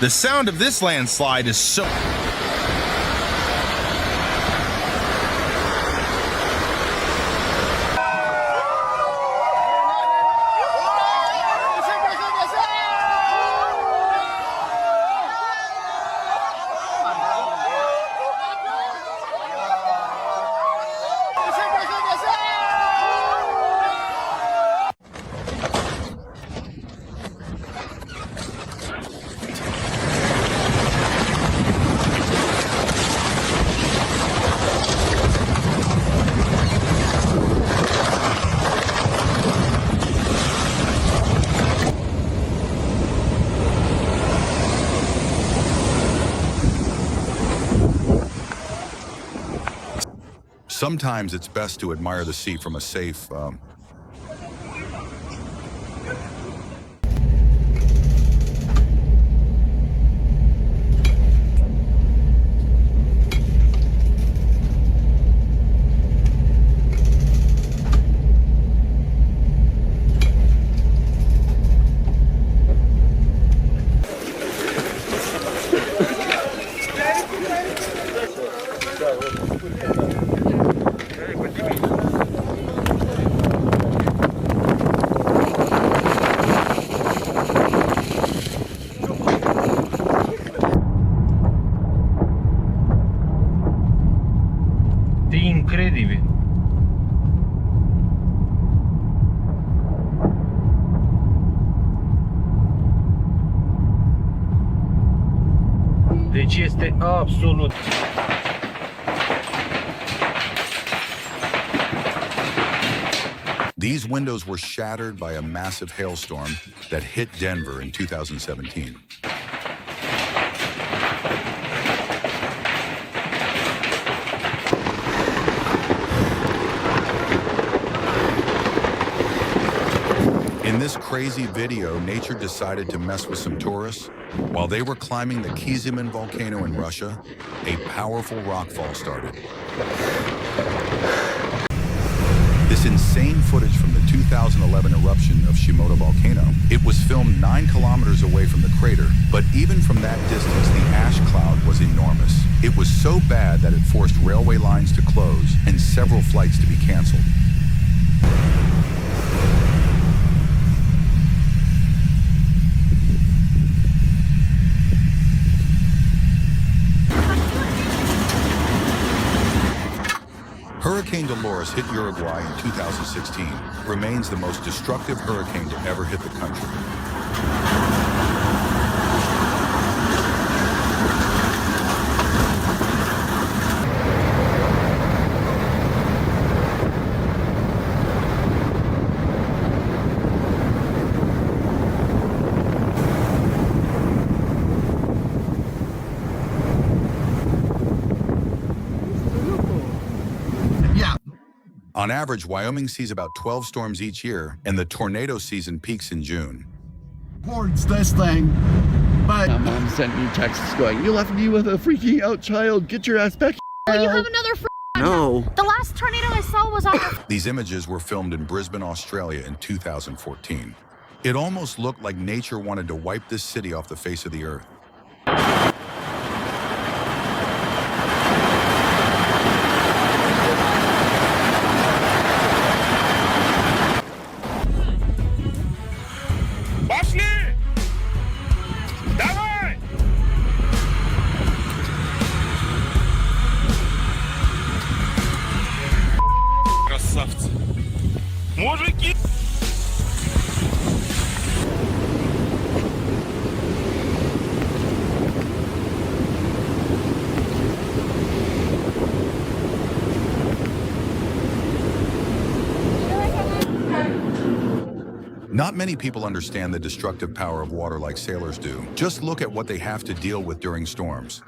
The sound of this landslide is so... Sometimes it's best to admire the sea from a safe, Incredibile. Deci este absolut. These windows were shattered by a massive hailstorm that hit Denver in 2017. In this crazy video, nature decided to mess with some tourists. While they were climbing the Kizilman volcano in Russia, a powerful rockfall started. This insane footage from the 2011 eruption of Shimoda volcano. It was filmed 9 kilometers away from the crater, but even from that distance, the ash cloud was enormous. It was so bad that it forced railway lines to close and several flights to be canceled. Hurricane Dolores hit Uruguay in 2016, remains the most destructive hurricane to ever hit the country. On average, Wyoming sees about 12 storms each year, and the tornado season peaks in June. Towards this thing, but my mom sent me texts going, "You left me with a freaking out child. Get your ass back." Well, you have another No. The last tornado I saw was on the... These images were filmed in Brisbane, Australia in 2014. It almost looked like nature wanted to wipe this city off the face of the earth. Красавцы. Мужики! Not many people understand the destructive power of water like sailors do. Just look at what they have to deal with during storms.